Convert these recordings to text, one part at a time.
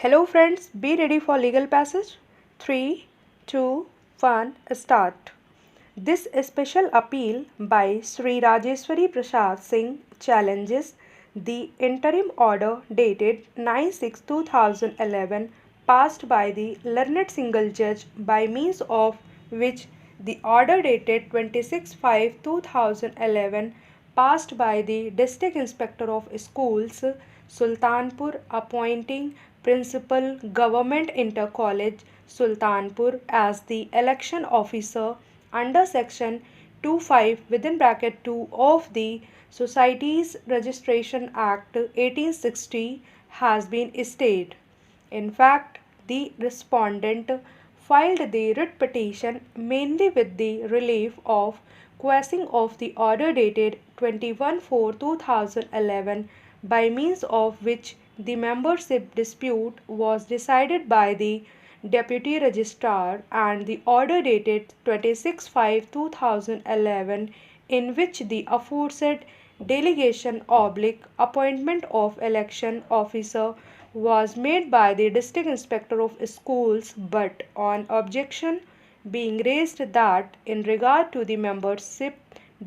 Hello friends, be ready for legal passage. 3, 2, 1, start. This special appeal by Sri Rajeshwari Prasad Singh challenges the interim order dated 9/6/2011 passed by the learned single judge by means of which the order dated 26/5/2011 passed by the District Inspector of Schools Sultanpur appointing Principal Government Inter College Sultanpur as the election officer under section 25 within bracket 2 of the Societies Registration Act 1860 has been stayed. In fact, the respondent filed the writ petition mainly with the relief of quashing of the order dated 21/4/2011 by means of which the membership dispute was decided by the Deputy Registrar and the order dated 26/5/2011 in which the aforesaid delegation oblique appointment of election officer was made by the District Inspector of Schools, but on objection being raised that in regard to the membership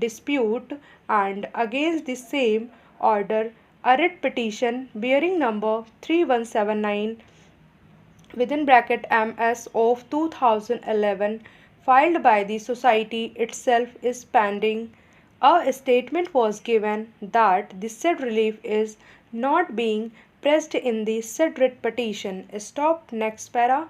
dispute and against the same order a writ petition bearing number 3179 within bracket MS of 2011 filed by the society itself is pending. A statement was given that the said relief is not being pressed in the said writ petition. Stop. Next para.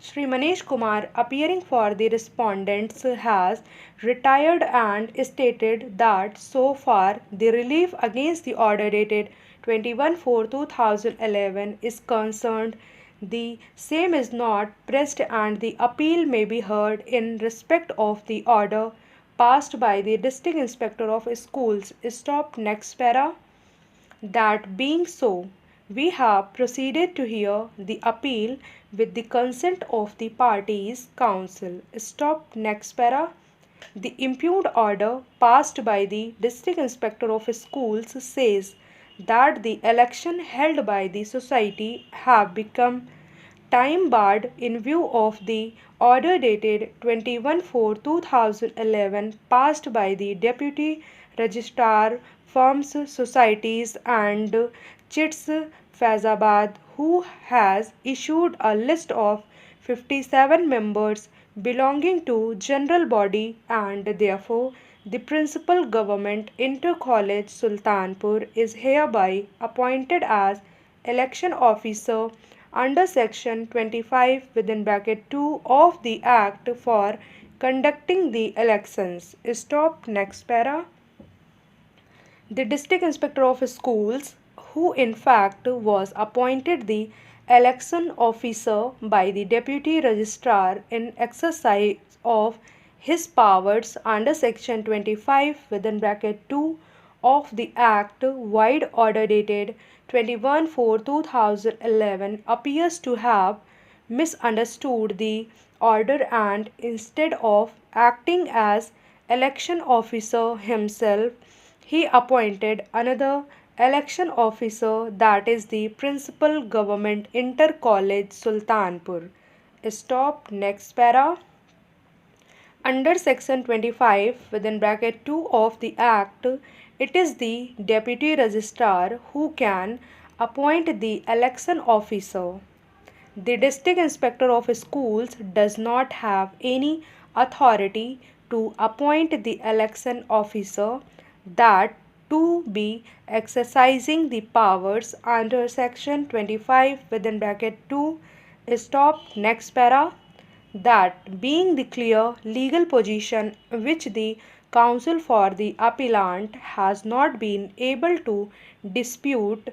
Shri Manish Kumar, appearing for the respondents, has retired and stated that so far the relief against the order dated 21/4/2011 is concerned, the same is not pressed and the appeal may be heard in respect of the order passed by the District Inspector of Schools. Stop. Next para. That being so, we have proceeded to hear the appeal with the consent of the parties' counsel. Stop. Next para. The impugned order passed by the District Inspector of Schools says that the election held by the society have become time barred in view of the order dated 21/4/2011 passed by the Deputy Registrar Firms, Societies and Chits Faizabad, who has issued a list of 57 members belonging to general body, and therefore the principal government inter college Sultanpur is hereby appointed as election officer under section 25 within bracket 2 of the act for conducting the elections. Stop. Next para. The District Inspector of Schools, who in fact was appointed the election officer by the Deputy Registrar in exercise of his powers under section 25 within bracket 2 of the Act wide order dated 21/4/2011 appears to have misunderstood the order and instead of acting as election officer himself, he appointed another election officer, that is the Principal Government Inter College Sultanpur. Stop. Next para. Under section 25 within bracket 2 of the Act, it is the Deputy Registrar who can appoint the election officer. The District Inspector of Schools does not have any authority to appoint the election officer, that to be exercising the powers under section 25 within bracket 2. Stop. Next para. That being the clear legal position which the counsel for the appellant has not been able to dispute,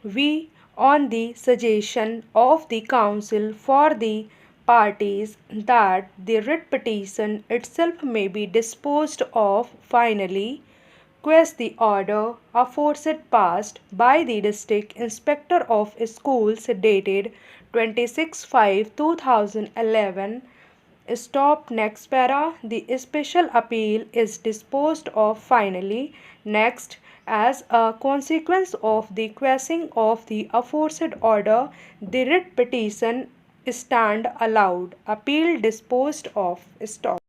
we, on the suggestion of the counsel for the parties that the writ petition itself may be disposed of finally, quest the order aforesaid passed by the District Inspector of Schools dated 26/5/2011 Stop. Next para. The special appeal is disposed of finally. Next, as a consequence of the quashing of the aforesaid order, the writ petition stand allowed. Appeal disposed of. Stop.